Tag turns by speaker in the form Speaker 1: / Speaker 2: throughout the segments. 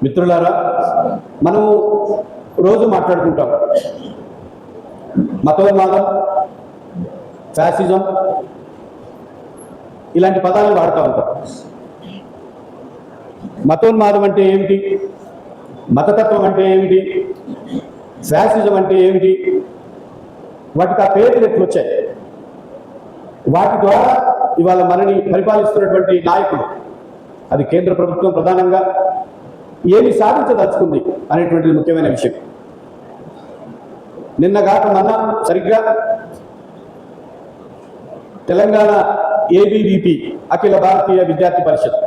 Speaker 1: మిత్రులారా, మనము రోజు మాట్లాడుకుంటాం మతోన్మాదం, ఫ్యాసిజం ఇలాంటి పదాలను వాడుతూ ఉంటాం. మతోన్మాదం అంటే ఏమిటి, మతతత్వం అంటే ఏమిటి, ఫ్యాసిజం అంటే ఏమిటి, వాటికి ఆ పేర్లు ఎట్లు వచ్చాయి, వాటి ద్వారా ఇవాళ మనని పరిపాలిస్తున్నటువంటి నాయకులు, అది కేంద్ర ప్రభుత్వం ప్రధానంగా ఏమి సాధించదలుచుకుంది అనేటువంటిది ముఖ్యమైన విషయం. నిన్నగాక మొన్న సరిగ్గా తెలంగాణ ఏబీవీపీ అఖిల భారతీయ విద్యార్థి పరిషత్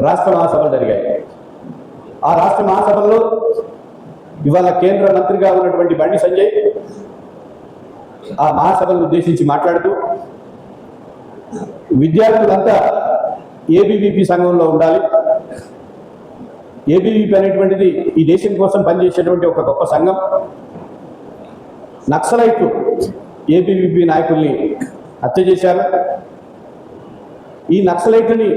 Speaker 1: రాష్ట్ర మహాసభలు జరిగాయి. ఆ రాష్ట్ర మహాసభల్లో ఇవాళ కేంద్ర మంత్రిగా ఉన్నటువంటి బండి సంజయ్ ఆ మహాసభను ఉద్దేశించి మాట్లాడుతూ విద్యార్థులంతా ఏబీవీపీ సంఘంలో ఉండాలి, ఏబీవీపీ అనేటువంటిది ఈ దేశం కోసం పనిచేసేటువంటి ఒక గొప్ప సంఘం, నక్సలైట్లు ఏబీవీపీ నాయకుల్ని హత్య చేశారు, ఈ నక్సలైట్లని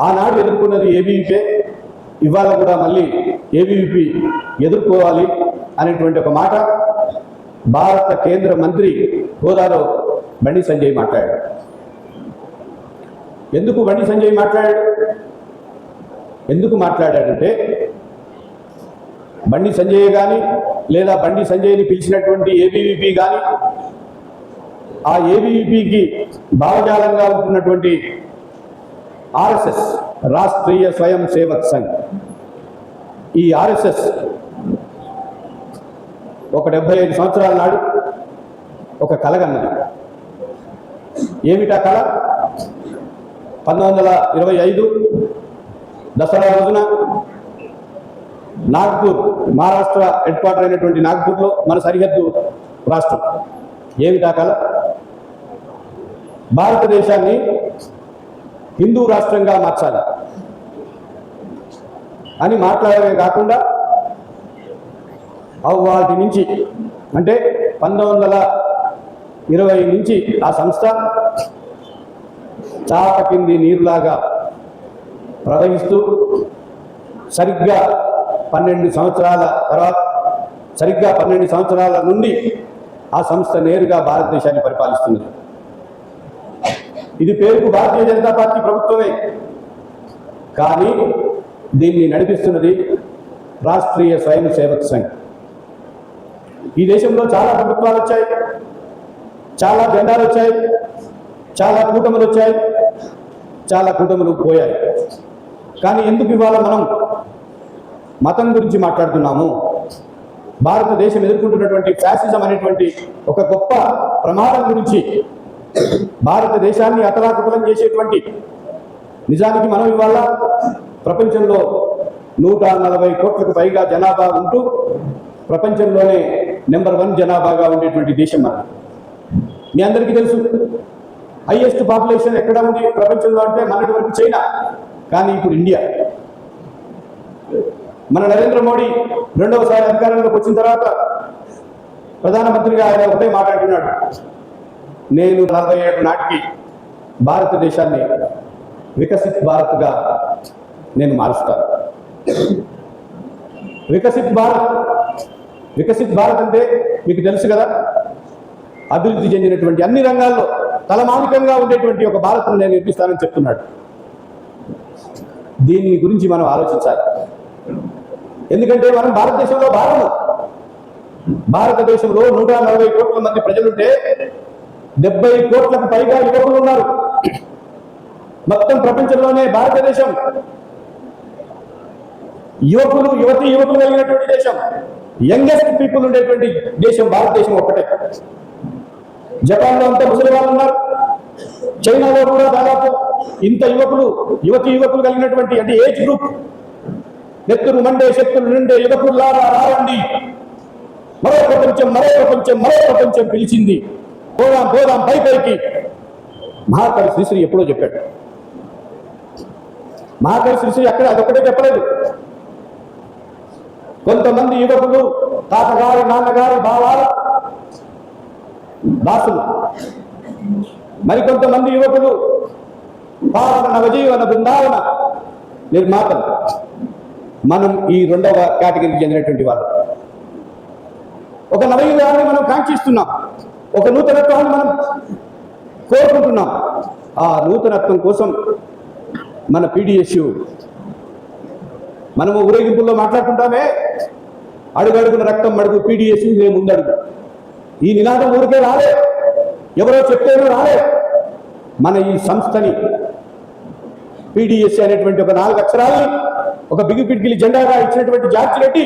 Speaker 1: ఆనాడు ఎదుర్కొన్నది ఏబీవీపీ, ఇవాళ కూడా మళ్ళీ ఏబీవీపీ ఎదుర్కోవాలి అనేటువంటి ఒక మాట భారత కేంద్ర మంత్రి హోదాలో బండి సంజయ్ మాట్లాడాడు. ఎందుకు బండి సంజయ్ మాట్లాడాడు? ఎందుకు మాట్లాడాడంటే బండి సంజయ్ కానీ లేదా బండి సంజయ్ని పిలిచినటువంటి ఏబీవీపీ కానీ ఆ ఏబీవీపీకి భావజాలంగా ఉంటున్నటువంటి ఆర్ఎస్ఎస్ రాష్ట్రీయ స్వయం సేవక్ సంఘ్, ఈ ఆర్ఎస్ఎస్ ఒక 75 సంవత్సరాల నాడు ఒక కల కన్నది. ఏమిటా కళ? 1925 దసరా రోజున నాగ్పూర్, మహారాష్ట్ర హెడ్ క్వార్టర్ అయినటువంటి నాగ్పూర్లో, మన సరిహద్దు రాష్ట్రం, ఏమిటా కళ? భారతదేశాన్ని హిందూ రాష్ట్రంగా మార్చాలి అని మాట్లాడమే కాకుండా వాటి నుంచి అంటే 1920 నుంచి ఆ సంస్థ చాప కింది నీరులాగా ప్రవహిస్తూ సరిగ్గా 12 సంవత్సరాల తర్వాత, సరిగ్గా 12 సంవత్సరాల నుండి ఆ సంస్థ నేరుగా భారతదేశాన్ని పరిపాలిస్తున్నది. ఇది పేరుకు భారతీయ జనతా పార్టీ ప్రభుత్వమే, కానీ దీన్ని నడిపిస్తున్నది రాష్ట్రీయ స్వయం సేవక్ సంఘ్. ఈ దేశంలో చాలా ప్రభుత్వాలు వచ్చాయి, చాలా జెండాలు వచ్చాయి, చాలా కూటములు వచ్చాయి, చాలా కూటములు పోయాయి. కానీ ఎందుకు ఇవాళ మనం మతం గురించి మాట్లాడుతున్నాము? భారతదేశం ఎదుర్కొంటున్నటువంటి ఫ్యాసిజం అనేటువంటి ఒక గొప్ప ప్రమాదం గురించి, భారతదేశాన్ని అతలాకుతలం చేసేటువంటి, నిజానికి మనం ఇవాళ ప్రపంచంలో 140 కోట్లకు పైగా జనాభా ఉంటూ ప్రపంచంలోనే నెంబర్ 1 జనాభాగా ఉండేటువంటి దేశం మనం. మీ అందరికీ తెలుసు హైయెస్ట్ పాపులేషన్ ఎక్కడ ఉంది ప్రపంచంలో అంటే మనటి వరకు చైనా, కానీ ఇప్పుడు ఇండియా. మన నరేంద్ర మోడీ రెండవసారి అధికారంలోకి వచ్చిన తర్వాత ప్రధానమంత్రిగా ఆయన ఒకటే మాట్లాడుతున్నాడు, నేను 47 నాటికి భారతదేశాన్ని వికసిత్ భారత్గా నేను మారుస్తాను. వికసిత్ భారత్ అంటే మీకు తెలుసు కదా, అభివృద్ధి చెందినటువంటి అన్ని రంగాల్లో తలమానికంగా ఉండేటువంటి ఒక భారత్ను నేను నిర్మిస్తానని చెప్తున్నాడు. దీని గురించి మనం ఆలోచించాలి. ఎందుకంటే మనం భారతదేశంలో భాగము. భారతదేశంలో 140 కోట్ల మంది ప్రజలుంటే 70 కోట్లకు పైగా యువకులు ఉన్నారు. మొత్తం ప్రపంచంలోనే భారతదేశం యువకులు కలిగినటువంటి దేశం, యంగెస్ట్ పీపుల్ ఉండేటువంటి దేశం భారతదేశం ఒక్కటే. జపాన్లో అంతా ముసలి వాళ్ళు ఉన్నారు, చైనాలో కూడా దాదాపు ఇంత యువకులు కలిగినటువంటి అంటే ఏజ్ గ్రూప్, నెత్తురు మండే శక్తులు నిండే యువకుల్లారా రావండి, మరో ప్రపంచం పిలిచింది, పోదాం పైకి. మహాకవి శ్రీశ్రీ ఎప్పుడో చెప్పాడు. మహాకవి శ్రీశ్రీ అక్కడ అదొక్కటే చెప్పలేదు. కొంతమంది యువకులు తాతగారి నాన్నగారి భావాలు దాసులు మరికొంతమంది యువకులు పాలన నవజీవన బృందావన నిర్మాతలు. మనం ఈ రెండవ కేటగిరీకి చెందినటువంటి వాళ్ళు. ఒక నవయుగాన్ని మనం కాంక్షిస్తున్నాం, ఒక నూతనత్వాన్ని మనం కోరుకుంటున్నాం. ఆ నూతనత్వం కోసం మన PDSU మనము ఊరేగింపుల్లో మాట్లాడుకుంటామే, అడుగడుగున రక్తం మడుగు PDSU మేము ముందడుగు. ఈ నినాదం ఊరికే రాలే, ఎవరో చెప్తేనూ రాలే. మన ఈ సంస్థని PDSU అనేటువంటి ఒక 4 అక్షరాల్ని ఒక బిగి పిడికిలి జెండాగా ఇచ్చినటువంటి జార్జి రెడ్డి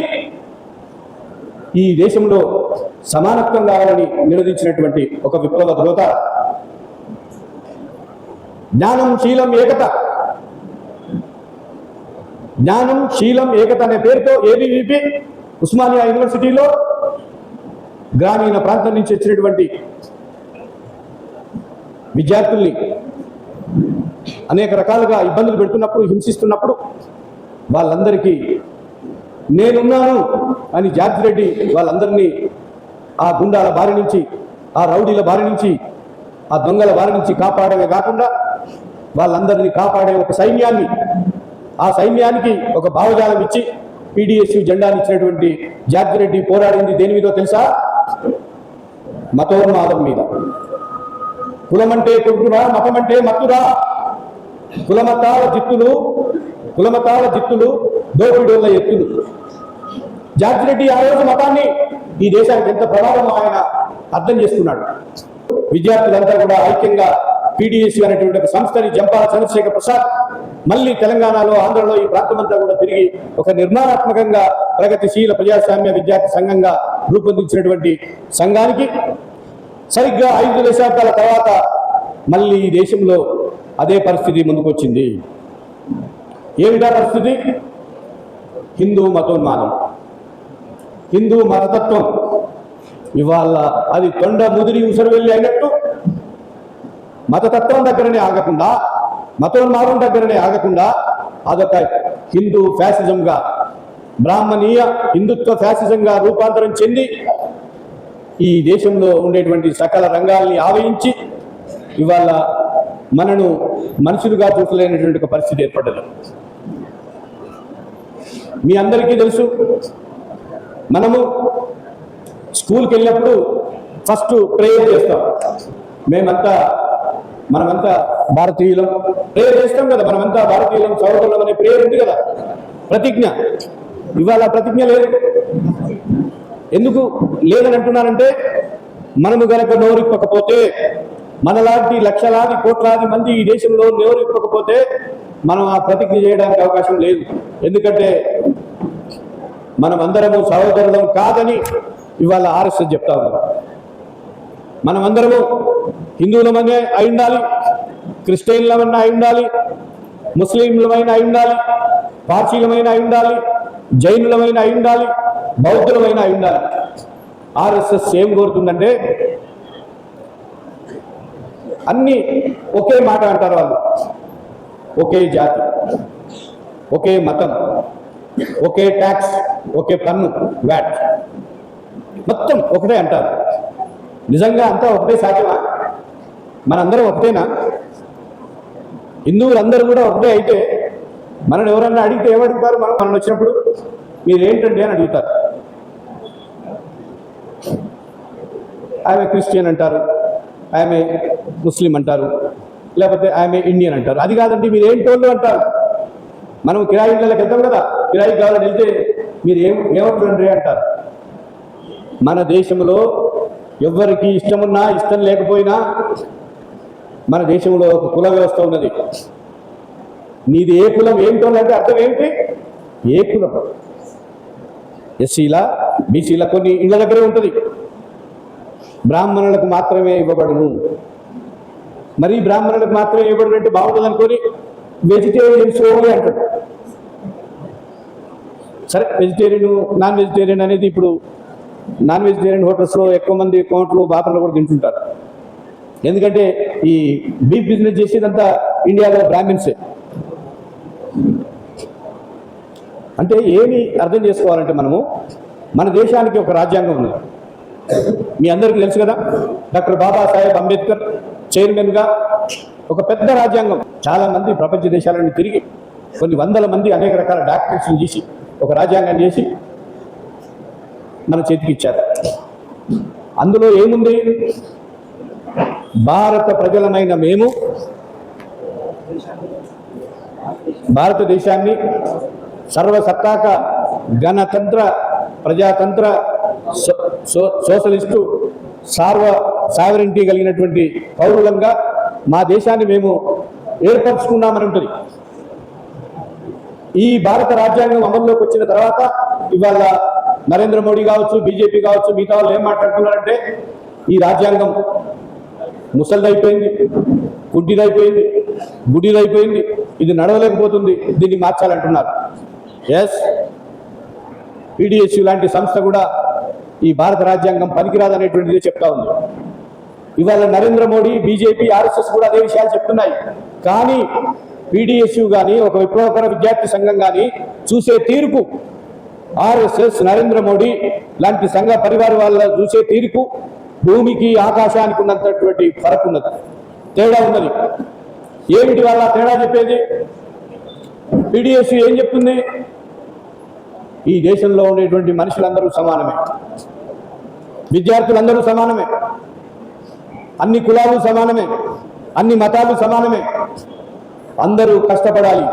Speaker 1: ఈ దేశంలో సమానత్వం కావాలని నిరోధించినటువంటి ఒక విప్లవ ధృత. జ్ఞానం శీలం ఏకత, జ్ఞానం శీలం ఏకత అనే పేరుతో ABVP ఉస్మానియా యూనివర్సిటీలో గ్రామీణ ప్రాంతం నుంచి వచ్చినటువంటి విద్యార్థుల్ని అనేక రకాలుగా ఇబ్బందులు పెడుతున్నప్పుడు, హింసిస్తున్నప్పుడు వాళ్ళందరికీ నేనున్నాను అని జార్జి రెడ్డి వాళ్ళందరినీ ఆ గుండాల బారి నుంచి, ఆ రౌడీల బారి నుంచి, ఆ దొంగల బారి నుంచి కాపాడమే కాకుండా వాళ్ళందరినీ కాపాడే ఒక సైన్యాన్ని, ఆ సైన్యానికి ఒక భావజాలం ఇచ్చి PDSU జెండాని ఇచ్చినటువంటి జార్జి రెడ్డి పోరాడింది దేని మీదో తెలుసా? మతోన్మాదం మీద. కులమంటే కొడుకురా, మతమంటే మత్తురా, కులమతాల జిత్తులు దోపిడోళ్ళ ఎత్తులు. జార్జి రెడ్డి ఆ రోజు మతాన్ని ఈ దేశానికి ఎంత ప్రభావం ఆయన అర్థం చేసుకున్నాడు. విద్యార్థులంతా కూడా ఐక్యంగా PDSU అనేటువంటి ఒక సంస్థని జంపాల చంద్రశేఖర్ ప్రసాద్ మళ్ళీ తెలంగాణలో, ఆంధ్రలో ఈ ప్రాంతమంతా కూడా తిరిగి ఒక నిర్మాణాత్మకంగా ప్రగతిశీల ప్రజాస్వామ్య విద్యార్థి సంఘంగా రూపొందించినటువంటి సంఘానికి సరిగ్గా 5 దశాబ్దాల తర్వాత మళ్ళీ ఈ దేశంలో అదే పరిస్థితి ముందుకొచ్చింది. ఏమిటా పరిస్థితి? హిందూ మతోన్మాదం, హిందూ మతతత్వం. ఇవాళ అది తొండ ముదిరి ఉసరవెల్లి అయినట్టు మతతత్వం దగ్గరనే ఆగకుండా, మతోన్మాదం దగ్గరనే ఆగకుండా అదొక హిందూ ఫ్యాసిజంగా, బ్రాహ్మణీయ హిందుత్వ ఫ్యాసిజంగా రూపాంతరం చెంది ఈ దేశంలో ఉండేటువంటి సకల రంగాల్ని ఆవహించి ఇవాళ మనను మనుషులుగా చూడలేనటువంటి ఒక పరిస్థితి ఏర్పడ్డది. మీ అందరికీ తెలుసు, మనము స్కూల్కి వెళ్ళినప్పుడు ఫస్ట్ ప్రేయర్ చేస్తాం. మనమంతా భారతీయులం, ప్రేయర్ చేస్తాం కదా, మనమంతా భారతీయులం, సౌరకులం అనే ప్రేయర్ ఉంది కదా, ప్రతిజ్ఞ. ఇవాళ ప్రతిజ్ఞ లేదు. ఎందుకు లేదని అంటున్నానంటే, మనము గనక నోరిప్పకపోతే, మనలాంటి లక్షలాది కోట్లాది మంది ఈ దేశంలో నోరిప్పకపోతే మనం ఆ ప్రతిజ్ఞ చేయడానికి అవకాశం లేదు. ఎందుకంటే మనం అందరము సహోదరులం కాదని ఇవాళ RSS చెప్తా ఉన్నారు. మనమందరము హిందువులమనే అయి ఉండాలి, క్రిస్టియన్లమైనా అయి ఉండాలి, ముస్లింలమైన అయి ఉండాలి, పార్సీలమైన అయి ఉండాలి, జైనులమైన అయి ఉండాలి, బౌద్ధులమైన అయి ఉండాలి. RSS ఏం కోరుతుందంటే అన్నీ ఒకే మాట అంటారు వాళ్ళు. ఒకే జాతి, ఒకే మతం, ఒకే ట్యాక్స్, ఒకే పన్ను, VAT, మొత్తం ఒకటే అంటారు. నిజంగా అంతా ఒకటే సాధ్యమా? మనందరం ఒకటేనా? హిందువులందరూ కూడా ఒకటే అయితే మనల్ని ఎవరన్నా అడిగితే ఏమడుగుతారు? మనం వచ్చినప్పుడు మీరేంటండి అని అడుగుతారు. ఆమె క్రిస్టియన్ అంటారు, ఆమె ముస్లిం అంటారు, లేకపోతే ఆమె ఇండియన్ అంటారు. అది కాదండి మీరేంటోళ్ళు అంటారు. మనం కిరాయి ఇళ్ళకి వెళ్తాం కదా, కిరాయికి కావాలని వెళ్తే మీరు ఏమంటారండి అంటారు. మన దేశంలో ఎవరికి ఇష్టమున్నా ఇష్టం లేకపోయినా మన దేశంలో ఒక కుల వ్యవస్థ ఉన్నది. నీది ఏ కులం ఏమిటో అంటే అర్థం ఏమిటి? ఏ కులం? ఎస్సీల, బీసీల కొన్ని ఇళ్ళ దగ్గరే ఉంటుంది, బ్రాహ్మణులకు మాత్రమే ఇవ్వబడును. మరి బ్రాహ్మణులకు మాత్రమే ఇవ్వబడును అంటే బాగుంటుంది అనుకొని వెజిటేరియన్స్ ఓన్లీ అంటాడు. సరే, వెజిటేరియన్ నాన్ వెజిటేరియన్ అనేది ఇప్పుడు నాన్ వెజిటేరియన్ హోటల్స్లో ఎక్కువ మంది కోట్లు బాపర్లు కూడా తింటుంటారు. ఎందుకంటే ఈ బీఫ్ బిజినెస్ చేసేదంతా ఇండియాలో బ్రాహ్మిన్సే. అంటే ఏమి అర్థం చేసుకోవాలంటే మనము మన దేశానికి ఒక రాజ్యాంగం ఉంది. మీ అందరికీ తెలుసు కదా, డాక్టర్ బాబాసాహెబ్ అంబేద్కర్ చైర్మన్గా ఒక పెద్ద రాజ్యాంగం, చాలా మంది ప్రపంచ దేశాలను తిరిగి కొన్ని వందల మంది అనేక రకాల డాక్యుమెంట్స్ని చేసి ఒక రాజ్యాంగం చేసి మన చేతికి ఇచ్చారు. అందులో ఏముంది? భారత ప్రజలమైన మేము భారతదేశాన్ని సర్వసత్తాక గణతంత్ర ప్రజాతంత్ర సోషలిస్టు సావరెంటీ కలిగినటువంటి పౌరులంగా మా దేశాన్ని మేము ఏర్పరచుకున్నామని ఉంటుంది. ఈ భారత రాజ్యాంగం అమల్లోకి వచ్చిన తర్వాత ఇవాళ నరేంద్ర మోడీ కావచ్చు, బీజేపీ కావచ్చు, మిగతా వాళ్ళు ఏం మాట్లాడుతున్నారంటే ఈ రాజ్యాంగం ముసలిదైపోయింది, గుడ్డిదైపోయింది, గుడిదైపోయింది, ఇది నడవలేకపోతుంది, దీన్ని మార్చాలంటున్నారు. ఎస్, పీడిఎస్యు లాంటి సంస్థ కూడా ఈ భారత రాజ్యాంగం పనికిరాదనేటువంటిది చెప్తా ఉంది. ఇవాళ నరేంద్ర మోడీ, బీజేపీ, ఆర్ఎస్ఎస్ కూడా అదే విషయాలు చెప్తున్నాయి. కానీ పీడిఎస్యు కానీ ఒక విప్లవకర విద్యార్థి సంఘం కానీ చూసే తీరుకు, ఆర్ఎస్ఎస్, నరేంద్ర మోడీ లాంటి సంఘ పరివార వాళ్ళ చూసే తీరుకు భూమికి ఆకాశానికి ఉన్నటువంటి ఫరక్ ఉన్నది, తేడా ఉన్నది. ఏమిటి వాళ్ళ తేడా చెప్పేది? పీడిఎస్యు ఏం చెప్తుంది? ఈ దేశంలో ఉండేటువంటి మనుషులందరూ సమానమే, విద్యార్థులందరూ సమానమే, అన్ని కులాలు సమానమే, అన్ని మతాలు సమానమే, అందరూ కష్టపడాలి,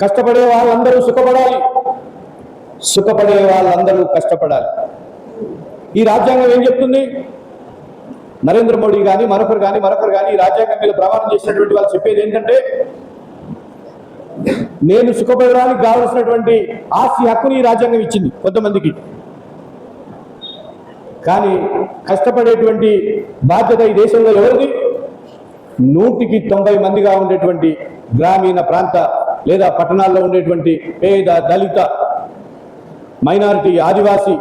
Speaker 1: కష్టపడే వాళ్ళందరూ సుఖపడాలి, సుఖపడే వాళ్ళందరూ కష్టపడాలి. ఈ రాజ్యాంగం ఏం చెప్తుంది? నరేంద్ర మోడీ కానీ మరొకరు కానీ ఈ రాజ్యాంగం మీద ప్రమాణం చేసినటువంటి వాళ్ళు చెప్పేది ఏంటంటే, నేను సుఖపడడానికి కావలసినటువంటి ఆస్తి హక్కుని ఈ రాజ్యాంగం ఇచ్చింది కొంతమందికి, కానీ కష్టపడేటువంటి బాధ్యత ఈ దేశంలో ఎవరిది? 100కి 90 మందిగా ఉండేటువంటి గ్రామీణ ప్రాంత లేదా పట్టణాల్లో ఉండేటువంటి పేద, దళిత, మైనారిటీ, ఆదివాసీ,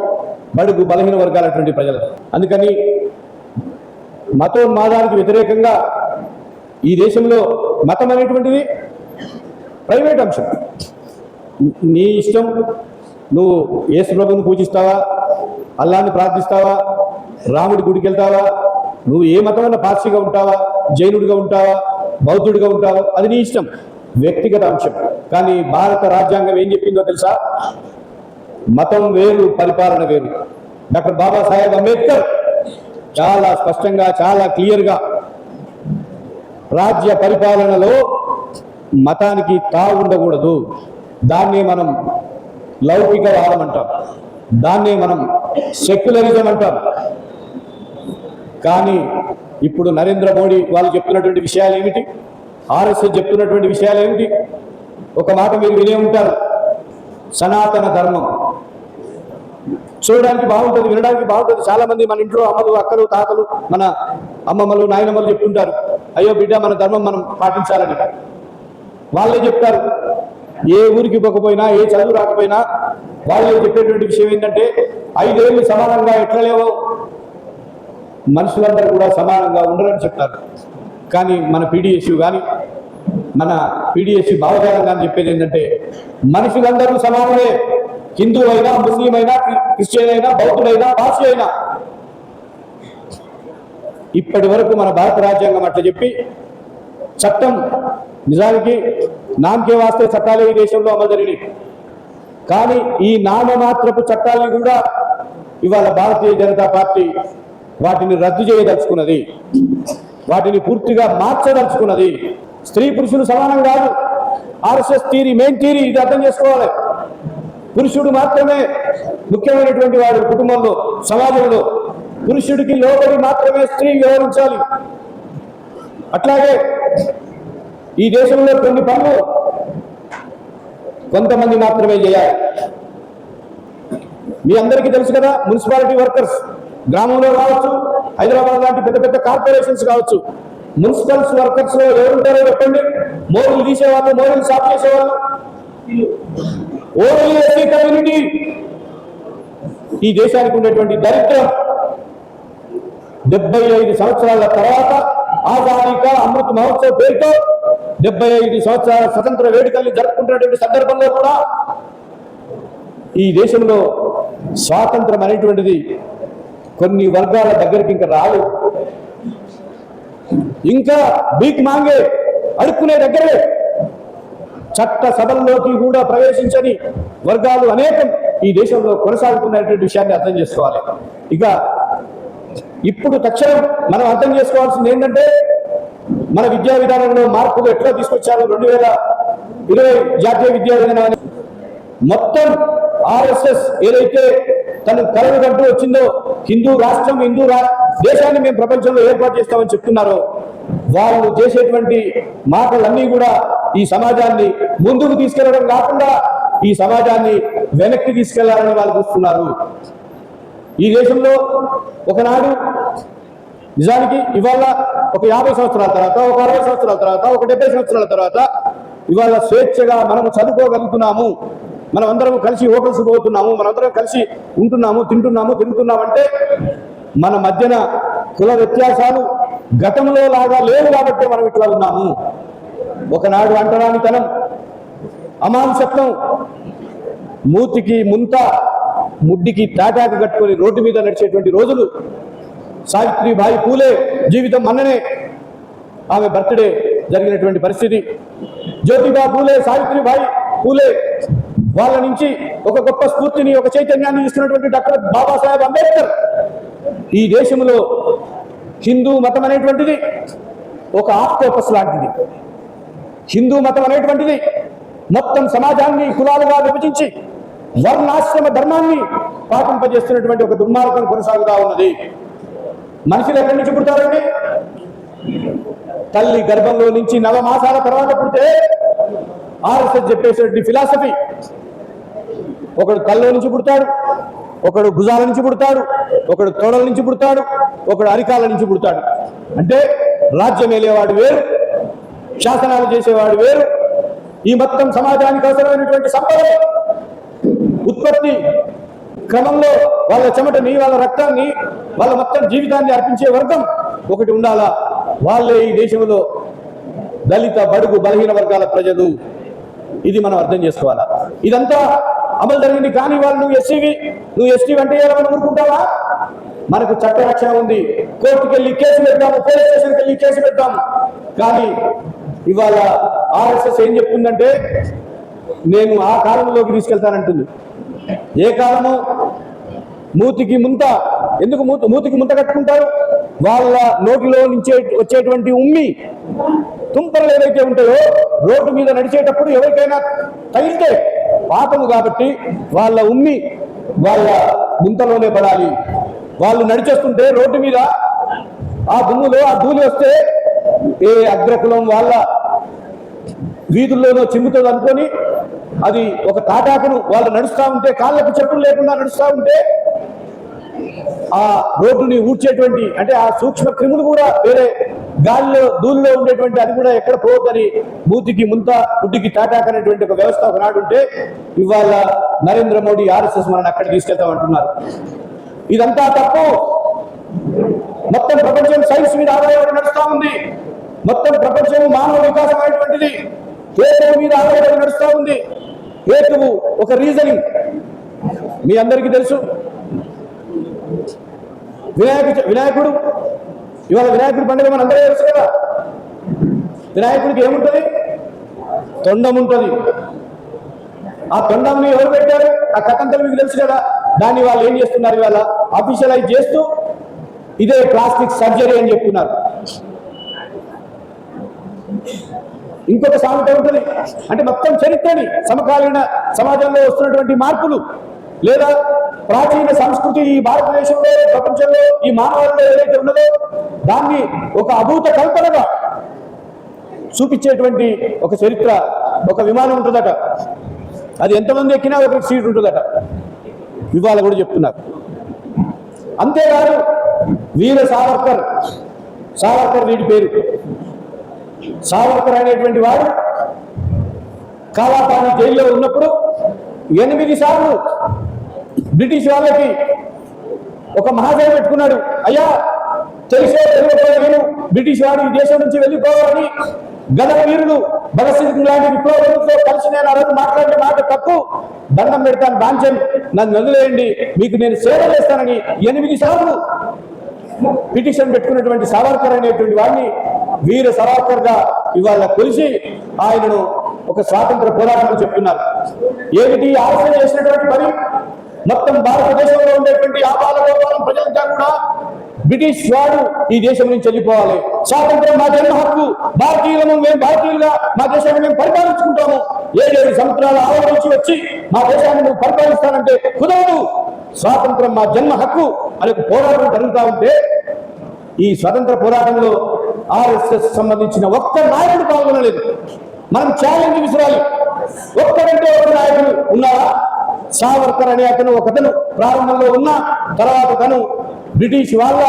Speaker 1: బడుగు బలహీన వర్గాలటువంటి ప్రజలు. అందుకని మతోన్మాదానికి వ్యతిరేకంగా ఈ దేశంలో మతం అనేటువంటిది ప్రైవేట్ అంశం. నీ ఇష్టం, నువ్వు యేసు ప్రభువుని పూజిస్తావా, అల్లాని ప్రార్థిస్తావా, రాముడి గుడికి వెళ్తావా, నువ్వు ఏ మతమన్నా పార్సీగా ఉంటావా, జైనుడిగా ఉంటావా, బౌద్ధుడిగా ఉంటావా, అది నీ ఇష్టం, వ్యక్తిగత అంశం. కానీ భారత రాజ్యాంగం ఏం చెప్పిందో తెలుసా? మతం వేరు, పరిపాలన వేరు. డాక్టర్ బాబాసాహెబ్ అంబేద్కర్ చాలా స్పష్టంగా, చాలా క్లియర్గా రాజ్య పరిపాలనలో మతానికి తావు ఉండకూడదు, దాన్నే మనం లౌకికవాదం అంటాం, దాన్నే మనం సెక్యులరిజం అంటాం. కానీ ఇప్పుడు నరేంద్ర మోడీ వాళ్ళు చెప్తున్నటువంటి విషయాలు ఏమిటి? ఆర్ఎస్ఎస్ చెప్తున్నటువంటి విషయాలు ఏమిటి? ఒక మాట మీరు వినే ఉంటారు, సనాతన ధర్మం. చూడడానికి బాగుంటుంది, వినడానికి బాగుంటుంది. చాలా మంది మన ఇంట్లో అమ్మలు, అక్కలు, తాతలు, మన అమ్మమ్మలు, నాయనమ్మలు చెప్తుంటారు, అయ్యో బిడ్డ మన ధర్మం మనం పాటించాలని. వాళ్ళే చెప్తారు, ఏ ఊరికి పోకపోయినా, ఏ చదువు రాకపోయినా వాళ్ళే చెప్పేటువంటి విషయం ఏంటంటే 5 ఏళ్ళు సమానంగా ఎట్లా లేవో మనుషులందరూ కూడా సమానంగా ఉండరని చెప్తారు. కానీ మన పీడిఎస్యు కానీ, మన పీడిఎస్యు భావజాలం కానీ చెప్పేది ఏంటంటే మనుషులందరూ సమానమే, హిందూ అయినా, ముస్లిం అయినా, క్రిస్టియన్ అయినా, బౌద్ధుడైనా, పార్సీ అయినా. ఇప్పటి వరకు మన భారత రాజ్యాంగం అట్లా చెప్పి చట్టం నిజానికి నామకే వాస్తే చట్టాలే ఈ దేశంలో అమలు జరిగినాయి. కానీ ఈ నామమాత్రపు చట్టాలని కూడా ఇవాళ భారతీయ జనతా పార్టీ వాటిని రద్దు చేయదలుచుకున్నది, వాటిని పూర్తిగా మార్చదలుచుకున్నది. స్త్రీ పురుషులు సమానం కాదు, ఆర్ఎస్ఎస్ థియరీ, మెయిన్ థియరీ ఇది అర్థం చేసుకోవాలి. పురుషుడు మాత్రమే ముఖ్యమైనటువంటి వాడు కుటుంబంలో, సమాజంలో. పురుషుడికి లోబడి మాత్రమే స్త్రీ వ్యవహరించాలి. అట్లాగే ఈ దేశంలో కొన్ని పనులు కొంతమంది మాత్రమే చేయాలి. మీ అందరికీ తెలుసు కదా, మున్సిపాలిటీ వర్కర్స్ గ్రామంలో కావచ్చు, హైదరాబాద్ లాంటి పెద్ద పెద్ద కార్పొరేషన్స్ కావచ్చు, మున్సిపల్స్ వర్కర్స్ లో ఎవరుంటారో చెప్పండి? మోరీలు తీసేవాళ్ళు, మోరీలు సాఫ్ చేసేవాళ్ళు, ఓన్లీ ఎస్సీ కమ్యూనిటీ. ఈ దేశానికి ఉండేటువంటి దరిద్రం 75 సంవత్సరాల తర్వాత ఆజాదీ కా అమృత్ మహోత్సవ్ పేరుతో 75 సంవత్సరాల స్వతంత్ర వేడుకల్ని జరుపుకుంటున్నటువంటి సందర్భంలో కూడా ఈ దేశంలో స్వాతంత్రం అనేటువంటిది కొన్ని వర్గాల దగ్గరికి ఇంకా రాలేదు. ఇంకా భీక్ మాంగే అడుక్కునే దగ్గరే చట్ట సభల్లోకి కూడా ప్రవేశించని వర్గాలు అనేకం ఈ దేశంలో కొనసాగుతున్నటువంటి విషయాన్ని అర్థం చేసుకోవాలి. ఇక ఇప్పుడు తక్షణం మనం అర్థం చేసుకోవాల్సింది ఏంటంటే, మన విద్యా విధానంలో మార్పులు ఎట్లా తీసుకొచ్చారు. 2020 జాతీయ విద్యా విధానం మొత్తం ఆర్ఎస్ఎస్ ఏదైతే తను కలలు కంటూ వచ్చిందో, హిందూ రాష్ట్రం, దేశాన్ని మేము ప్రపంచంలో ఏర్పాటు చేస్తామని చెప్తున్నారో, వాళ్ళు చేసేటువంటి మాటలన్నీ కూడా ఈ సమాజాన్ని ముందుకు తీసుకెళ్లడం కాకుండా ఈ సమాజాన్ని వెనక్కి తీసుకెళ్లాలని వాళ్ళు చూస్తున్నారు. ఈ దేశంలో ఒకనాడు నిజానికి ఇవాళ ఒక 50 సంవత్సరాల తర్వాత, ఒక 60 సంవత్సరాల తర్వాత, ఒక 70 సంవత్సరాల తర్వాత ఇవాళ స్వేచ్ఛగా మనము చదువుకోగలుగుతున్నాము, మనం అందరం కలిసి హోటల్స్ పోతున్నాము, మనందరం కలిసి ఉంటున్నాము, తిరుగుతున్నామంటే మన మధ్యన కుల వ్యత్యాసాలు గతంలో లాగా లేవు కాబట్టి మనం ఇట్లా ఉన్నాము. ఒకనాడు అంటరానితనం, అమాంసత్వం, మూతికి ముంత, ముడ్డికి తాటాకు కట్టుకొని రోడ్డు మీద నడిచేటువంటి రోజులు. సావిత్రిబాయి పూలే జీవితం మొన్ననే ఆమె బర్త్డే జరిగినటువంటి పరిస్థితి. జ్యోతిబా పూలే, సావిత్రిబాయి పూలే వాళ్ళ నుంచి ఒక గొప్ప స్ఫూర్తిని, ఒక చైతన్యాన్ని ఇస్తున్నటువంటి డాక్టర్ బాబాసాహెబ్ అంబేద్కర్. ఈ దేశంలో హిందూ మతం అనేటువంటిది ఒక ఆక్టోపస్ లాంటిది. హిందూ మతం అనేటువంటిది మొత్తం సమాజాన్ని కులాలుగా విభజించి వర్ణాశ్రమ ధర్మాన్ని పాటింపజేస్తున్నటువంటి ఒక దుర్మార్గం కొనసాగుతా ఉన్నది. మనుషులు ఎక్కడి నుంచి పుడతారండి? తల్లి గర్భంలో నుంచి 9 మాసాల తర్వాత పుడితే ఆర్ఎస్ఎస్ చెప్పేసేటువంటి ఫిలాసఫీ, ఒకడు కల్లో నుంచి పుడతాడు, ఒకడు భుజాల నుంచి పుడతాడు, ఒకడు తోడల నుంచి పుడతాడు, ఒకడు అరికాల నుంచి పుడతాడు. అంటే రాజ్యం ఏలేవాడు వేరు, శాసనాలు చేసేవాడు వేరు. ఈ మొత్తం సమాజానికి అవసరమైనటువంటి సంపద ఉత్పత్తి క్రమంలో వాళ్ళ చెమటని, వాళ్ళ రక్తాన్ని, వాళ్ళ మొత్తం జీవితాన్ని అర్పించే వర్గం ఒకటి ఉండాలా. వాళ్ళే ఈ దేశంలో దళిత, బడుగు, బలహీన వర్గాల ప్రజలు. ఇది మనం అర్థం చేసుకోవాలా. ఇదంతా అమలు జరిగింది. కానీ వాళ్ళు నువ్వు ఎస్టీ అంటే మనం ఊరుకుంటావా? మనకు చట్ట రక్షణ ఉంది, కోర్టుకు వెళ్ళి కేసు పెడతాము, పోలీస్ స్టేషన్కి వెళ్ళి కేసు పెడతాము. కానీ ఇవాళ ఆర్ఎస్ఎస్ ఏం చెప్తుందంటే, నేను ఆ కాలంలోకి తీసుకెళ్తానంటుంది. ఏ కాలము? మూతికి ముంత. ఎందుకు మూతికి ముంత కట్టుకుంటారు? వాళ్ళ నోటిలో నుంచి వచ్చేటువంటి ఉమ్మి తుంపరలు ఏవైతే ఉంటాయో రోడ్డు మీద నడిచేటప్పుడు ఎవరికైనా తగిలితే పాపము కాబట్టి వాళ్ళ ఉమ్మి వాళ్ళ ముంతలోనే పడాలి. వాళ్ళు నడిచేస్తుంటే రోడ్డు మీద ఆ దుమ్ములో ఆ ధూళి వస్తే ఏ అగ్రకులం వాళ్ళ వీధుల్లోనో చిమ్ముతుంది అనుకొని అది ఒక తాటాకును వాళ్ళు నడుస్తూ ఉంటే, కాళ్ళకు చెప్పులు లేకుండా నడుస్తూ ఉంటే ఆ రోడ్డుని ఊడ్చేటువంటి, అంటే ఆ సూక్ష్మ క్రిములు కూడా వేరే గాలిలో ధూళిలో ఉండేటువంటి అది కూడా ఎక్కడ పోవద్దని మూతికి ముంత, గుడ్డికి తాటాకు అనేటువంటి ఒక వ్యవస్థ ఒకనాడు ఉంటే, ఇవాళ నరేంద్ర మోడీ ఆర్ఎస్ఎస్ మనల్ని అక్కడ తీసుకెళ్తామంటున్నారు. ఇదంతా తప్పు. మొత్తం ప్రపంచం సైన్స్ మీద ఆధారపడి నడుస్తూ ఉంది. మొత్తం ప్రపంచం మానవ వికాసం అనేటువంటిది హేతువు మీద ఆధారపడి నడుస్తూ ఉంది. హేతువు ఒక రీజనింగ్. మీ అందరికీ తెలుసు, వినాయకుడు ఇవాళ వినాయకుడి పండుగ మన అందరూ తెలుసు కదా. వినాయకుడికి ఏముంటుంది? తొండం ఉంటుంది. ఆ తొండంని ఎవరు పెట్టారు? ఆ కథంతా మీకు తెలుసు కదా. దాన్ని వాళ్ళు ఏం చేస్తున్నారు? ఇవాళ అఫీషియలైజ్ చేస్తూ ఇదే ప్లాస్టిక్ సర్జరీ అని చెప్తున్నారు. ఇంకొక సామెత ఉంటుంది, అంటే మొత్తం చరిత్రని, సమకాలీన సమాజంలో వస్తున్నటువంటి మార్పులు లేదా ప్రాచీన సంస్కృతి ఈ భారతదేశంలో, ప్రపంచంలో, ఈ మానవాళిలో ఏదైతే ఉన్నదో దాన్ని ఒక అభూత కల్పనగా చూపించేటువంటి ఒక చరిత్ర. ఒక విమానం ఉంటుందట, అది ఎంతమంది ఎక్కినా ఒక సీట్ ఉంటుందట. ఇవాళ కూడా చెప్తున్నారు. అంతేకాదు, వీర సావర్కర్ వీడి పేరు. సావర్కర్ అనేటువంటి వాడు కాలాపాని జైల్లో ఉన్నప్పుడు 8 సార్లు బ్రిటిష్ వాళ్ళకి ఒక మహాజయ పెట్టుకున్నాడు. అయ్యా, తెలియకపోతే నేను బ్రిటిష్ వాడు ఈ దేశం నుంచి వెళ్ళిపోవాలని గదర వీరులు భగత్ సింగ్ లాంటి విప్లవంతో కలిసి నేను ఆ రోజు మాట్లాడే మాట తప్పు, దండం పెడతాను, బాంచన్, నన్ను వదిలేయండి, మీకు నేను సేవ చేస్తానని 8 సార్లు పిటిషన్ పెట్టుకున్నటువంటి సావర్కర్ అనేటువంటి వాడిని వీర సావర్కర్గా ఇవాళ కొలిసి ఆయనను ఒక స్వాతంత్ర పోరాటం చెప్తున్నారు. ఏమిటి ఆలోచన చేసినటువంటి పని? మొత్తం భారతదేశంలో ఉండేటువంటి ఆపాల గోపాలం ప్రజలంతా కూడా బ్రిటిష్ వాడు ఈ దేశం నుంచి వెళ్ళిపోవాలి, స్వాతంత్రం మా జన్మ హక్కు, భారతీయులను మేము భారతీయులుగా మా దేశాన్ని మేము పరిపాలించుకుంటాము, 7 సంవత్సరాల ఆలోచించి వచ్చి మా దేశాన్ని మేము పరిపాలిస్తానంటే కుదరదు, స్వాతంత్రం మా జన్మ హక్కు అనే పోరాటం జరుగుతూ ఉంటే ఈ స్వతంత్ర పోరాటంలో ఆర్ఎస్ఎస్ సంబంధించిన ఒక్క నాయకుడు పాల్గొనలేదు. మనం ఛాలెంజ్ విసిరాలి. ఒక్కడంటే ఒక నాయకుడు ఉన్నారా? సావర్కర్ అనే ఒకతను ప్రారంభంలో ఉన్న తర్వాత తను బ్రిటిష్ వాళ్ళ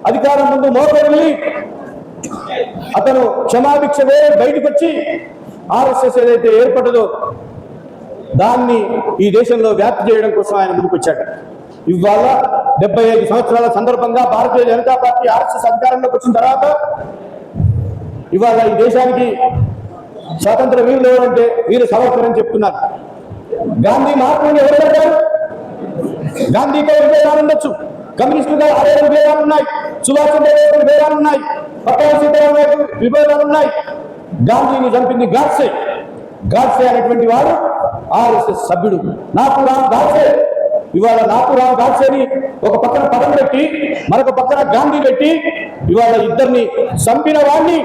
Speaker 1: అధికారం ముందు మోకరిల్లి అతను క్షమాభిక్ష వేరే బయటకు వచ్చి ఆర్ఎస్ఎస్ ఏదైతే ఏర్పడ్డదో దాన్ని ఈ దేశంలో వ్యాప్తి చేయడం కోసం ఆయన ముందుకొచ్చాడు. ఇవాళ 75 సంవత్సరాల సందర్భంగా భారతీయ జనతా పార్టీ ఆర్ఎస్ఎస్ అధికారంలోకి వచ్చిన తర్వాత ఇవాళ ఈ దేశానికి స్వాతంత్ర వీరులు ఎవరంటే వీర సావర్కర్ అని చెప్తున్నారు. గాంధీ మహాత్ముని ఎవరు అంటారు? గాంధీతో విభేదాలు ఉండొచ్చు, కమ్యూనిస్టులుగా 6 విభేదాలు ఉన్నాయి, సుభాష్ చంద్రబోస్ విభేదాలు ఉన్నాయి, పట్టాభి సీతారామయ్య విభేదాలు ఉన్నాయి. గాంధీని చంపింది గాడ్సే. గాడ్సే అనేటువంటి వాడు ఆర్ఎస్ఎస్ సభ్యుడు. నాథూరాం గాడ్సే. ఇవాళ నాథూరాం గాడ్సేని ఒక పక్కన పదం పెట్టి మరొక పక్కన గాంధీ పెట్టి ఇవాళ ఇద్దరిని చంపిన వాడిని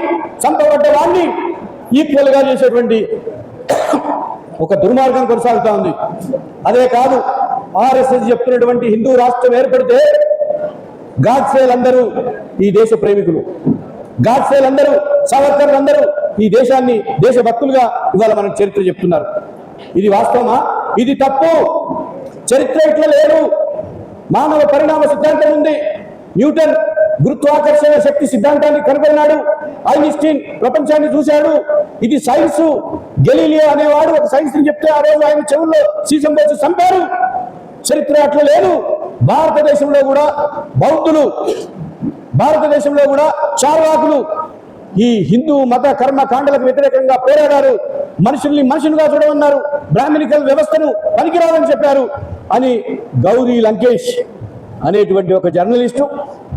Speaker 1: చంపబడ్డ వాడిని ఈక్వల్ గా చేసేటువంటి ఒక దుర్మార్గం కొనసాగుతా ఉంది. అదే కాదు, ఆర్ఎస్ఎస్ చెప్తున్నటువంటి హిందూ రాష్ట్రం ఏర్పడితే గాడ్సేలందరూ ఈ దేశ ప్రేమికులు, గాడ్సేలందరూ సావర్కర్లందరూ ఈ దేశాన్ని దేశభక్తులుగా ఇవాళ మనకు చరిత్ర చెప్తున్నారు. ఇది వాస్తవమా? ఇది తప్పు. చరిత్ర ఇట్లా లేదు. మానవ పరిణామ సిద్ధాంతం ఉంది. న్యూటన్ గురుత్వాకర్షణ శక్తి సిద్ధాంతాన్ని కనుగొన్నాడు. ఐన్స్టీన్ ప్రపంచాన్ని చూశాడు. ఇది సైన్స్. గెలీలియో అనేవాడు ఒక సైన్స్ ని చెప్తే ఆ రోజు ఆయన చెవుల్లో సీసం పోసి చంపారు. చరిత్ర అట్లా లేదు. భారతదేశంలో కూడా బౌద్ధులు, భారతదేశంలో కూడా చార్వాకులు ఈ హిందూ మత కర్మ కాండలకు వ్యతిరేకంగా పోరాడారు. మనుషుల్ని మనుషులుగా చూడమన్నారు, బ్రాహ్మణికల్ వ్యవస్థను పనికిరాదని చెప్పారు అని గౌరీ లంకేష్ అనేటువంటి ఒక జర్నలిస్టు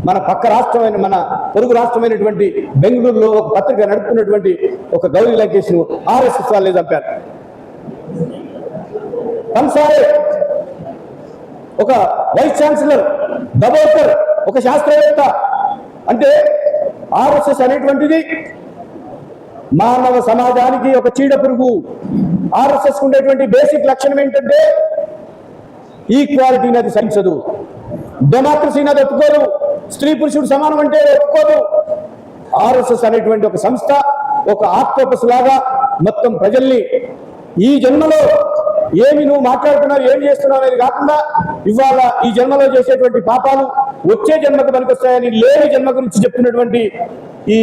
Speaker 1: మన పక్క రాష్ట్రమైన మన పొరుగు రాష్ట్రమైనటువంటి బెంగళూరులో ఒక పత్రిక నడుపుతున్నటువంటి ఒక గౌరీ లంకేష్ ను ఆర్ఎస్ఎస్ వాళ్ళే చంపారు. పన్సారే ఒక వైస్ ఛాన్సలర్, దబోకర్ ఒక శాస్త్రవేత్త. అంటే ఆర్ఎస్ఎస్ అనేటువంటిది మానవ సమాజానికి ఒక చీడ పురుగు. ఆర్ఎస్ఎస్ ఉండేటువంటి బేసిక్ లక్షణం ఏంటంటే ఈక్వాలిటీని అది సహించదు, డెమోక్రసీని అది ఒప్పుకోదు, స్త్రీ పురుషుడు సమానం అంటే ఒప్పుకోదు. ఆర్ఎస్ఎస్ అనేటువంటి ఒక సంస్థ ఒక ఆక్టోపస్ లాగా మొత్తం ప్రజల్ని ఈ జన్మలో ఏమి నువ్వు మాట్లాడుతున్నావు, ఏం చేస్తున్నావు అనేది కాకుండా ఇవాళ ఈ జన్మలో చేసేటువంటి పాపాలు వచ్చే జన్మకు పనికొస్తాయని లేని జన్మ గురించి చెప్తున్నటువంటి ఈ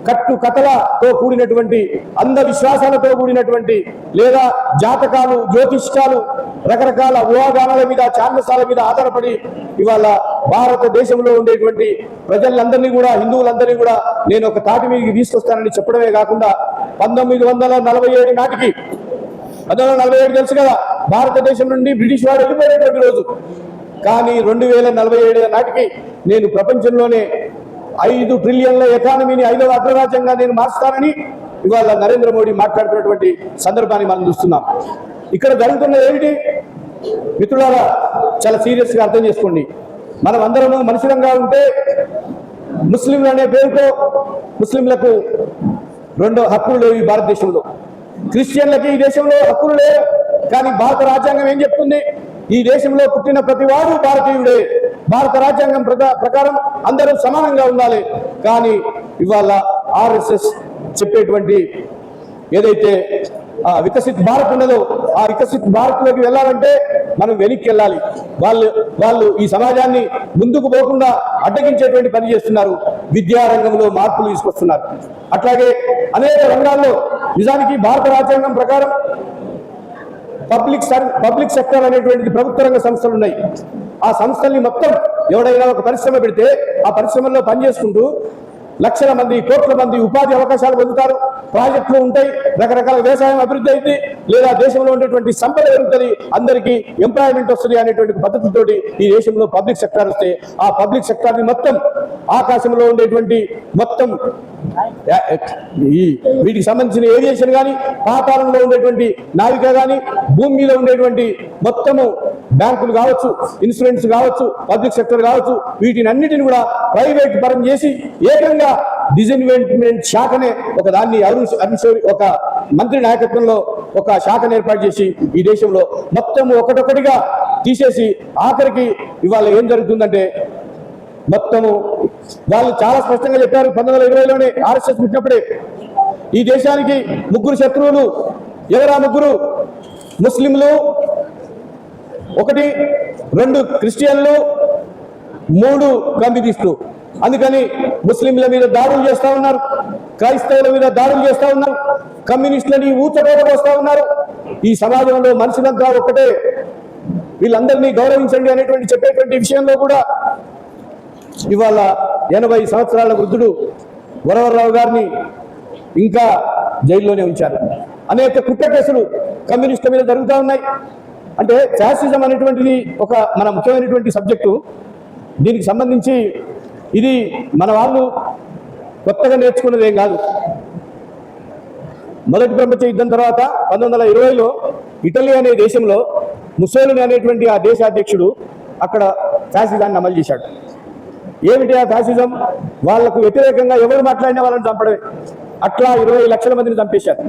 Speaker 1: కట్టు కథలతో కూడినటువంటి అంధవిశ్వాసాలతో కూడినటువంటి లేదా జాతకాలు, జ్యోతిష్కాలు, రకరకాల ఊహాగానాల మీద, ఛాందసాల మీద ఆధారపడి ఇవాళ భారతదేశంలో ఉండేటువంటి ప్రజలందరినీ కూడా, హిందువులందరినీ కూడా నేను ఒక తాటి మీదకి తీసుకొస్తానని చెప్పడమే కాకుండా 1947 నాటికి 1947 తెలుసు కదా, భారతదేశం నుండి బ్రిటిష్ వాడు వెళ్ళిపోయినటువంటి రోజు. కానీ 2047 నాటికి నేను ప్రపంచంలోనే 5 ట్రిలియన్ల ఎకానమీని 5వ అగ్రరాజ్యంగా నేను మార్చుతానని ఇవాళ నరేంద్ర మోడీ మాట్లాడుతున్నటువంటి సందర్భాన్ని మనం చూస్తున్నాం. ఇక్కడ జరుగుతున్నది ఏమిటి మిత్రులారా? చాలా సీరియస్ గా అర్థం చేసుకోండి. మనం అందరము మనుషులంగా ఉంటే ముస్లింలు అనే పేరుతో ముస్లింలకు 2 హక్కులు లేవు ఈ భారతదేశంలో. క్రిస్టియన్లకి ఈ దేశంలో హక్కులు లేవు. కానీ భారత రాజ్యాంగం ఏం చెప్తుంది? ఈ దేశంలో పుట్టిన ప్రతి వాడు భారతీయుడే. భారత రాజ్యాంగం ప్రకారం అందరూ సమానంగా ఉండాలి. కానీ ఇవాళ ఆర్ఎస్ఎస్ చెప్పేటువంటి ఏదైతే వికసిత్ భారత్ ఉన్నదో ఆ వికసిత్ భారత్ లోకి వెళ్ళాలంటే మనం వెనక్కి వెళ్ళాలి. వాళ్ళు ఈ సమాజాన్ని ముందుకు పోకుండా అడ్డగించేటువంటి పని చేస్తున్నారు. విద్యారంగంలో మార్పులు తీసుకొస్తున్నారు. అట్లాగే అనేక రంగాల్లో నిజానికి భారత రాజ్యాంగం ప్రకారం పబ్లిక్ సెక్టర్ అనేటువంటిది ప్రభుత్వ రంగ సంస్థలు ఉన్నాయి. ఆ సంస్థల్ని మొత్తం ఎవడైనా ఒక పరిశ్రమ పెడితే ఆ పరిశ్రమల్లో పనిచేసుకుంటూ లక్షల మంది, కోట్ల మంది ఉపాధి అవకాశాలు పొందుతారు, ప్రాజెక్టులు ఉంటాయి, రకరకాల వ్యవసాయం అభివృద్ధి అయింది, లేదా దేశంలో ఉండేటువంటి సంపద పెరుగుతుంది, అందరికీ ఎంప్లాయ్మెంట్ వస్తుంది అనేటువంటి పద్ధతితోటి ఈ దేశంలో పబ్లిక్ సెక్టార్ వస్తే ఆ పబ్లిక్ సెక్టార్ని మొత్తం ఆకాశంలో ఉండేటువంటి మొత్తం ఈ వీటికి సంబంధించిన ఏవియేషన్ కానీ, పాతాళంలో ఉండేటువంటి నావిక కానీ, భూమి మీద ఉండేటువంటి మొత్తము బ్యాంకులు కావచ్చు, ఇన్సూరెన్స్ కావచ్చు, పబ్లిక్ సెక్టర్ కావచ్చు, వీటిని అన్నిటిని కూడా ప్రైవేట్ పరం చేసి ఏకంగా డిజిన్వెస్ట్మెంట్ శాఖనే ఒక దాన్ని ఒక మంత్రి నాయకత్వంలో ఒక శాఖను ఏర్పాటు చేసి ఈ దేశంలో మొత్తం ఒకటొకటిగా తీసేసి ఆఖరికి ఇవాళ ఏం జరుగుతుందంటే మొత్తము వాళ్ళు చాలా స్పష్టంగా చెప్పారు. 1920లోనే RSS పుట్టినప్పుడే ఈ దేశానికి 3 శత్రువులు. ఎవరా 3? ముస్లింలు 1, 2 క్రిస్టియన్లు, 3 కమ్యూనిస్టులు. అందుకని ముస్లింల మీద దాడులు చేస్తా ఉన్నారు, క్రైస్తవుల మీద దాడులు చేస్తా ఉన్నారు, కమ్యూనిస్టులని ఊచకోట పోస్తా ఉన్నారు. ఈ సమాజంలో మనుషులంతా ఒక్కటే, వీళ్ళందరినీ గౌరవించండి అనేటువంటి చెప్పేటువంటి విషయంలో కూడా ఇవాళ 80 సంవత్సరాల వృద్ధుడు వరవరరావు గారిని ఇంకా జైల్లోనే ఉంచారు. అనేక కుట్ర కేసులు కమ్యూనిస్టుల మీద జరుగుతూ ఉన్నాయి. అంటే ఫ్యాసిజం అనేటువంటిది ఒక మన ముఖ్యమైనటువంటి సబ్జెక్టు. దీనికి సంబంధించి ఇది మన వాళ్ళు కొత్తగా నేర్చుకున్నది ఏం కాదు. మొదటి ప్రపంచ యుద్ధం తర్వాత 1920లో ఇటలీ అనే దేశంలో ముసోలిని అనేటువంటి ఆ దేశ అధ్యక్షుడు అక్కడ ఫ్యాసిజాన్ని అమలు చేశాడు. ఏమిటి ఆ ఫ్యాసిజం? వాళ్లకు వ్యతిరేకంగా ఎవరు మాట్లాడిన వాళ్ళని చంపడమే. అట్లా 20 లక్షల మందిని చంపేశారు.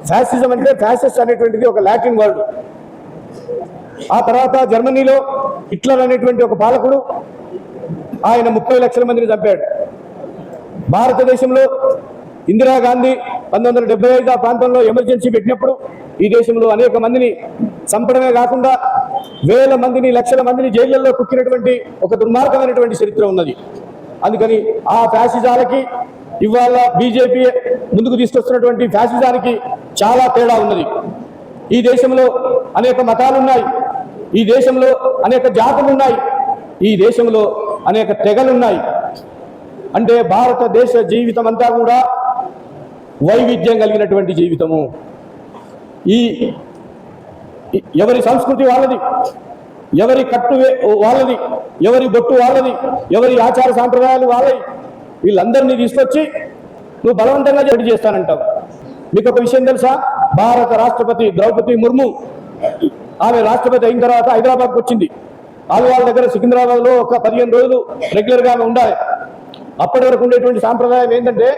Speaker 1: ఫ్యాసిజం అంటే ఫ్యాసిస్ట్ అనేటువంటిది ఒక లాటిన్ వర్డ్. ఆ తర్వాత జర్మనీలో హిట్లర్ అనేటువంటి ఒక పాలకుడు, ఆయన 30 లక్షల మందిని చంపాడు. భారతదేశంలో ఇందిరాగాంధీ 1975 ఆ ప్రాంతంలో ఎమర్జెన్సీ పెట్టినప్పుడు ఈ దేశంలో అనేక మందిని చంపడమే కాకుండా వేల మందిని, లక్షల మందిని జైళ్లలో కుక్కినటువంటి ఒక దుర్మార్గమైనటువంటి చరిత్ర ఉన్నది. అందుకని ఆ ఫ్యాసిజాలకి ఇవాళ బీజేపీ ముందుకు తీసుకొస్తున్నటువంటి ఫ్యాసిజానికి చాలా తేడా ఉన్నది. ఈ దేశంలో అనేక మతాలున్నాయి, ఈ దేశంలో అనేక జాతులున్నాయి, ఈ దేశంలో అనేక తెగలున్నాయి. అంటే భారతదేశ జీవితం అంతా కూడా వైవిధ్యం కలిగినటువంటి జీవితము. ఈ ఎవరి సంస్కృతి వాళ్ళది, ఎవరి కట్టు వాళ్ళది, ఎవరి బొట్టు వాళ్ళది, ఎవరి ఆచార సాంప్రదాయాలు వాళ్ళవి. వీళ్ళందరినీ తీసుకొచ్చి నువ్వు బలవంతంగా జడి చేస్తానంటావు. మీకు ఒక విషయం తెలుసా? భారత రాష్ట్రపతి ద్రౌపది ముర్ము ఆమె రాష్ట్రపతి అయిన తర్వాత హైదరాబాద్కి వచ్చింది. ఆదివాళ్ళ దగ్గర సికింద్రాబాద్లో ఒక 15 రోజులు రెగ్యులర్గా ఆమె ఉండాలి. అప్పటి వరకు ఉండేటువంటి సాంప్రదాయం ఏంటంటే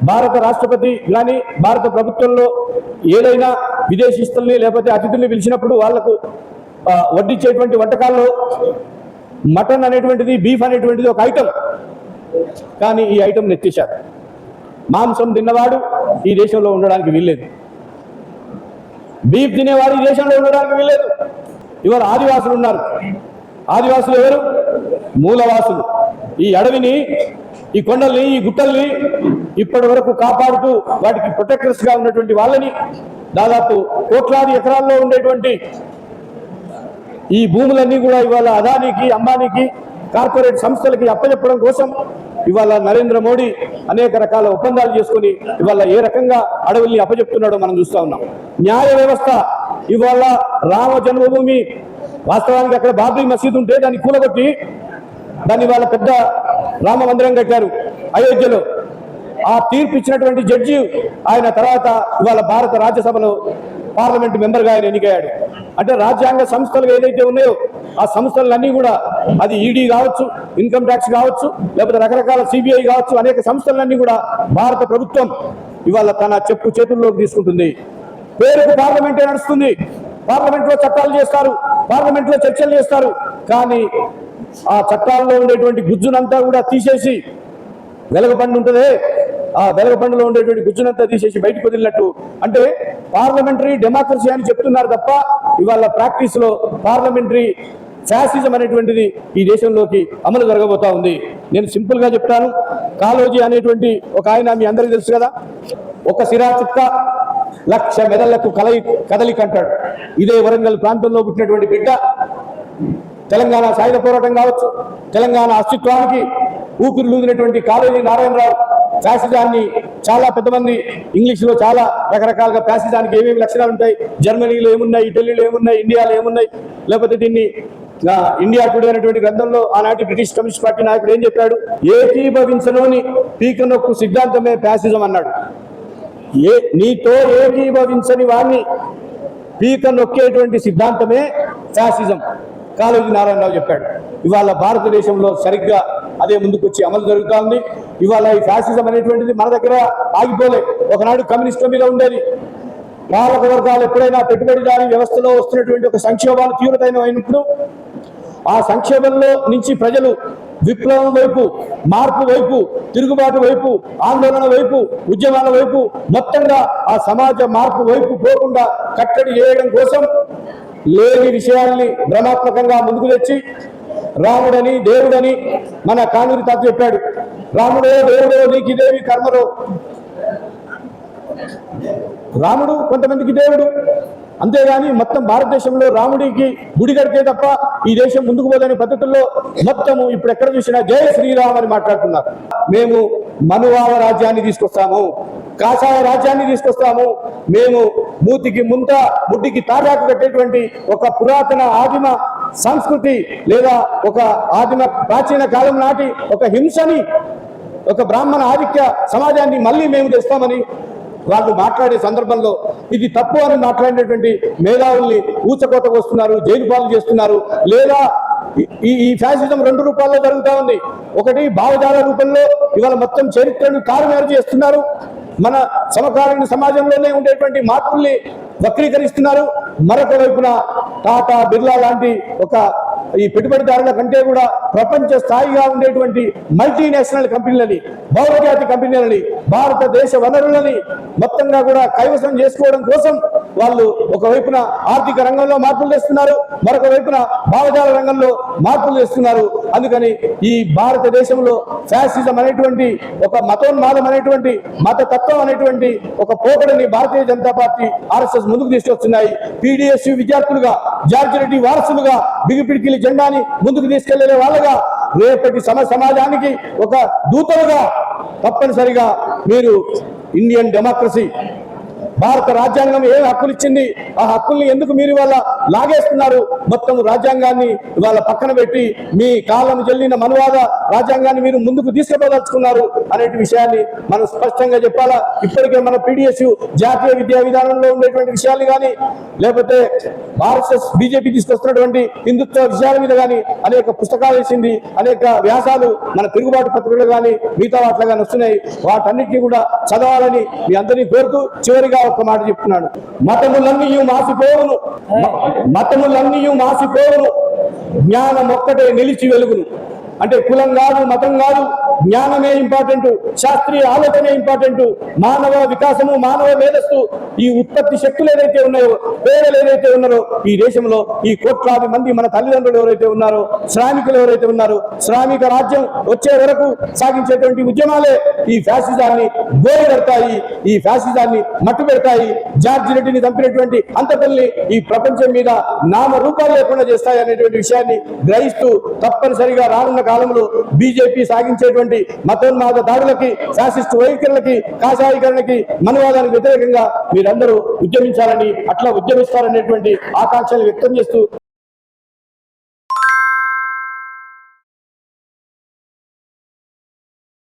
Speaker 1: భారత రాష్ట్రపతి కానీ భారత ప్రభుత్వంలో ఏదైనా విదేశీస్తుల్ని లేకపోతే అతిథుల్ని పిలిచినప్పుడు వాళ్లకు వడ్డించేటువంటి వంటకాల్లో మటన్ అనేటువంటిది, బీఫ్ అనేటువంటిది ఒక ఐటమ్. కానీ ఈ ఐటమ్ నెత్తేశారు. మాంసం తిన్నవాడు ఈ దేశంలో ఉండడానికి వీల్లేదు, బీఫ్ తినేవాడు ఈ దేశంలో ఉండడానికి వీల్లేదు. ఇవాళ ఆదివాసులు ఉన్నారు. ఆదివాసులు ఎవరు? మూలవాసులు. ఈ అడవిని, ఈ కొండల్ని, ఈ గుట్టల్ని ఇప్పటి వరకు కాపాడుతూ వాటికి ప్రొటెక్టర్స్గా ఉన్నటువంటి వాళ్ళని దాదాపు కోట్లాది ఎకరాల్లో ఉండేటువంటి ఈ భూములన్నీ కూడా ఇవాళ అదానికి, అంబానీకి, కార్పొరేట్ సంస్థలకి అప్పచెప్పడం కోసం ఇవాళ నరేంద్ర మోడీ అనేక రకాల ఒప్పందాలు చేసుకుని ఇవాళ ఏ రకంగా అడవుల్ని అప్పచెప్తున్నాడో మనం చూస్తూ ఉన్నాం. న్యాయ వ్యవస్థ ఇవాళ రామ జన్మభూమి, వాస్తవానికి అక్కడ బాబ్రీ మసీద్ ఉంటే దాన్ని కూలగొట్టి దాన్ని వాళ్ళ పెద్ద రామ మందిరం కట్టారు అయోధ్యలో. ఆ తీర్పు ఇచ్చినటువంటి జడ్జి ఆయన తర్వాత ఇవాళ భారత రాజ్యసభలో పార్లమెంట్ మెంబర్గా ఆయన ఎన్నికయ్యాడు. అంటే రాజ్యాంగ సంస్థలు ఏదైతే ఉన్నాయో ఆ సంస్థలన్నీ కూడా, అది ఈడీ కావచ్చు, ఇన్కమ్ ట్యాక్స్ కావచ్చు, లేకపోతే రకరకాల సిబిఐ కావచ్చు, అనేక సంస్థలన్నీ కూడా భారత ప్రభుత్వం ఇవాళ తన చెప్పు చేతుల్లోకి తీసుకుంటుంది. పేరుకు పార్లమెంటే నడుస్తుంది, పార్లమెంట్లో చట్టాలు చేస్తారు, పార్లమెంట్లో చర్చలు చేస్తారు. కానీ ఆ చట్టాల్లో ఉండేటువంటి గుజ్జునంతా కూడా తీసేసి, వెలగపండు ఉంటుందే, ఆ వెలగపండులో ఉండేటువంటి గుజ్జునంతా తీసేసి బయటకు వదిలినట్టు. అంటే పార్లమెంటరీ డెమోక్రసీ అని చెప్తున్నారు తప్ప ఇవాళ ప్రాక్టీస్లో పార్లమెంటరీ ఫ్యాసిజం అనేటువంటిది ఈ దేశంలోకి అమలు జరగబోతా ఉంది. నేను సింపుల్గా చెప్తాను. కాళోజీ అనేటువంటి ఒక ఆయన మీ అందరికీ తెలుసు కదా, ఒక సిరా చుక్క 1,00,000 మెదళ్లకు కదలిక అంటాడు. ఇదే వరంగల్ ప్రాంతంలో పుట్టినటువంటి బిడ్డ తెలంగాణ సాయుధ పోరాటం కావచ్చు, తెలంగాణ అస్తిత్వానికి ఊపిరిలూదినటువంటి కాళోజీ నారాయణరావు ఫ్యాసిజాన్ని చాలా పెద్దమంది ఇంగ్లీష్లో చాలా రకరకాలుగా ఫ్యాసిజానికి ఏమేమి లక్షణాలు ఉంటాయి, జర్మనీలో ఏమున్నాయి, ఇటలీలో ఏమున్నాయి, ఇండియాలో ఏమున్నాయి, లేకపోతే దీన్ని ఇండియా టుడే అనేటువంటి గ్రంథంలో ఆనాటి బ్రిటిష్ కమ్యూనిస్ట్ పార్టీ నాయకుడు ఏం చెప్పాడు, ఏకీభవించలోని పీకనొక్కు సిద్ధాంతమే ఫ్యాసిజం అన్నాడు. నీతో ఏకీభవించని వాడిని పీక నొక్కేటువంటి సిద్ధాంతమే ఫ్యాసిజం కాళోజీ నారాయణరావు చెప్పాడు. ఇవాళ భారతదేశంలో సరిగ్గా అదే ముందుకొచ్చి అమలు జరుగుతూ ఉంది. ఇవాళ ఈ ఫ్యాసిజం అనేటువంటిది మన దగ్గర ఆగిపోలే. ఒకనాడు కమ్యూనిస్టుల మీద ఉండేది. పాలక వర్గాలు ఎప్పుడైనా పెట్టుబడిదారీ వ్యవస్థలో వస్తున్నటువంటి ఒక సంక్షోభాలు తీవ్రతైనప్పుడు ఆ సంక్షోభంలో నుంచి ప్రజలు విప్లవం వైపు, మార్పు వైపు, తిరుగుబాటు వైపు, ఆందోళన వైపు, ఉద్యమాల వైపు, మొత్తంగా ఆ సమాజ మార్పు వైపు పోకుండా కట్టడి చేయడం కోసం లేని విషయాల్ని భ్రమాత్మకంగా ముందుకు తెచ్చి రాముడని దేవుడని మన కానూరి తాత చెప్పాడు. రాముడే దేవుడో నీకిదేవి కర్మరో. రాముడు కొంతమందికి దేవుడు, అంతేగాని మొత్తం భారతదేశంలో రాముడికి గుడి కడితే తప్ప ఈ దేశం ముందుకు పోదనే పద్ధతుల్లో మొత్తము ఇప్పుడు ఎక్కడ చూసినా జై శ్రీరామ్ అని మాట్లాడుతున్నారు. మేము మనువావ రాజ్యాన్ని తీసుకొస్తాము, కాషాయ రాజ్యాన్ని తీసుకొస్తాము, మేము మూతికి ముంత ముడ్డికి తాటాకు కట్టేటువంటి ఒక పురాతన ఆదిమ సంస్కృతి లేదా ఒక ఆదిమ ప్రాచీన కాలం నాటి ఒక హింసని, ఒక బ్రాహ్మణ ఆధిక్య సమాజాన్ని మళ్ళీ మేము తెస్తామని వాళ్ళు మాట్లాడే సందర్భంలో ఇది తప్పు అని మాట్లాడినటువంటి మేధావుల్ని ఊచకోతకు వస్తున్నారు, జైలు పాలు చేస్తున్నారు. లేదా ఈ ఫ్యాసిజం 2 రూపాల్లో జరుగుతూ ఉంది. ఒకటి భావజాల రూపంలో ఇవాళ మొత్తం చరిత్రను తారుమారు చేస్తున్నారు. మన సమకాలీన సమాజంలోనే ఉండేటువంటి మార్పుల్ని వక్రీకరిస్తున్నారు. మరొక వైపున టాటా, బిర్లా లాంటి ఒక ఈ పెట్టుబడిదారుల కంటే కూడా ప్రపంచ స్థాయిగా ఉండేటువంటి మల్టీనేషనల్ కంపెనీలని, బహుళజాతి కంపెనీలని, భారతదేశ వనరులని మొత్తంగా కూడా కైవసం చేసుకోవడం కోసం వాళ్ళు ఒకవైపున ఆర్థిక రంగంలో మార్పులు తెస్తున్నారు, మరొక వైపున భావజాల రంగంలో మార్పులు తెస్తున్నారు. అందుకని ఈ భారతదేశంలో ఫ్యాసిజం అనేటువంటి ఒక మతోన్మాదం అనేటువంటి మతతత్వం అనేటువంటి ఒక పోకడని భారతీయ జనతా పార్టీ ఆర్ఎస్ఎస్ ముందుకు తీసుకొస్తున్నాయి. పీడీఎస్యూ విద్యార్థులుగా, జార్జి రెడ్డి వారసులుగా, బిగిపిడికిలి జెండాని ముందుకు తీసుకెళ్లే వాళ్ళగా రేపటి సమాజానికి ఒక దూతలుగా తప్పనిసరిగా మీరు ఇండియన్ డెమోక్రసీ, భారత రాజ్యాంగం ఏ హక్కులు ఇచ్చింది, ఆ హక్కుల్ని ఎందుకు మీరు ఇవాళ లాగేస్తున్నారు? మొత్తం రాజ్యాంగాన్ని ఇవాళ పక్కన పెట్టి మీ కాలం చెల్లిన మనువాద రాజ్యాంగాన్ని మీరు ముందుకు తీసుకుపోదలుచుకున్నారు అనే విషయాన్ని మనం స్పష్టంగా చెప్పాలా. ఇప్పటికే మన పీడీఎస్యూ జాతీయ విద్యా విధానంలో ఉండేటువంటి విషయాలు కానీ, లేకపోతే ఆర్ఎస్ఎస్ బీజేపీ తీసుకొస్తున్నటువంటి హిందుత్వ విషయాల మీద కానీ అనేక పుస్తకాలు వేసింది, అనేక వ్యాసాలు మన తిరుగుబాటు పత్రికలు కానీ మిగతా వాటిలో కానీ వస్తున్నాయి. వాటన్నిటినీ కూడా చదవాలని మీ అందరినీ కోరుతూ చివరిగా ఒక మాట చెప్తున్నాను. మతములన్నీ మాసిపోవును, జ్ఞానం ఒక్కటే నిలిచి వెలుగును. అంటే కులం కాదు, మతం కాదు, జ్ఞానమే ఇంపార్టెంట్, శాస్త్రీయ ఆలోచనే ఇంపార్టెంట్. మానవ వికాసము, మానవ మేధస్సు, ఈ ఉత్పత్తి శక్తులు ఏదైతే ఉన్నాయో, పేదలు ఏదైతే ఉన్నారో ఈ దేశంలో, ఈ కోట్లాది మంది మన తల్లిదండ్రులు ఎవరైతే ఉన్నారో, శ్రామికులు ఎవరైతే ఉన్నారో, శ్రామిక రాజ్యం వచ్చే వరకు సాగించేటువంటి ఉద్యమాలే ఈ ఫ్యాసిజాన్ని గోరి పెడతాయి, ఈ ఫ్యాసిజాన్ని మట్టు పెడతాయి. జార్జి రెడ్డిని చంపినటువంటి అంతపల్లి ఈ ప్రపంచం మీద నామ రూపాలు లేకుండా చేస్తాయి అనేటువంటి విషయాన్ని గ్రహిస్తూ తప్పనిసరిగా రానున్న కాలంలో బీజేపీ సాగించేటువంటి మతోన్మాద దాడులకి, ఫ్యాసిస్టు వైఖరులకి, కాషాయీకరణకి, మనువాదానికి వ్యతిరేకంగా మీరందరూ ఉద్యమించాలని, అట్లా ఉద్యమిస్తారనేటువంటి ఆకాంక్షలు వ్యక్తం చేస్తూ